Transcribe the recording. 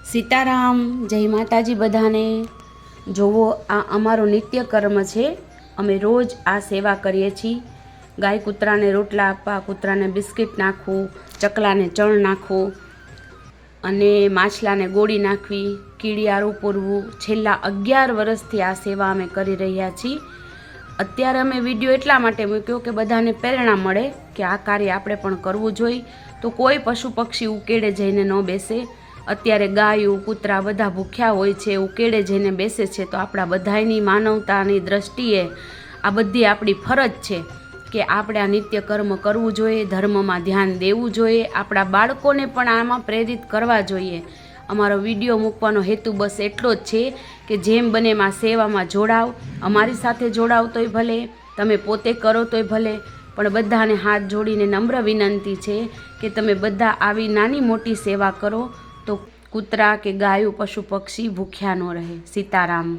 સીતારામ, જય માતાજી બધાને। જોવો, આ અમારો નિત્ય કર્મ છે। અમે રોજ આ સેવા કરીએ છીએ। ગાય કૂતરાને રોટલા આપવા, કૂતરાને બિસ્કિટ નાખવું, ચકલાને ચણ નાખવું અને માછલાને ગોળી નાખવી, કીડિયારું પૂરવું। છેલ્લા 11 વર્ષથી આ સેવા અમે કરી રહ્યા છીએ। અત્યારે અમે વિડીયો એટલા માટે મૂક્યો કે બધાને પ્રેરણા મળે કે આ કાર્ય આપણે પણ કરવું જોઈએ, તો કોઈ પશુ પક્ષી ઉકેડે જઈને ન બેસે। અત્યારે ગાયું કૂતરા બધા ભૂખ્યા હોય છે, ઉકેડે જઈને બેસે છે, તો આપણા બધાની માનવતાની દ્રષ્ટિએ આ બધી આપણી ફરજ છે કે આપણે આ નિત્ય કર્મ કરવું જોઈએ, ધર્મમાં ધ્યાન દેવું જોઈએ, આપણા બાળકોને પણ આમાં પ્રેરિત કરવા જોઈએ। અમારો વિડીયો મૂકવાનો હેતુ બસ એટલો જ છે કે જેમ બને એમાં સેવામાં જોડાવ, અમારી સાથે જોડાવ તોય ભલે, તમે પોતે કરો તોય ભલે, પણ બધાને હાથ જોડીને નમ્ર વિનંતી છે કે તમે બધા આવી નાની મોટી સેવા કરો તો કૂતરા કે ગાયું પશુ પક્ષી ભૂખ્યા ન રહે। સીતારામ।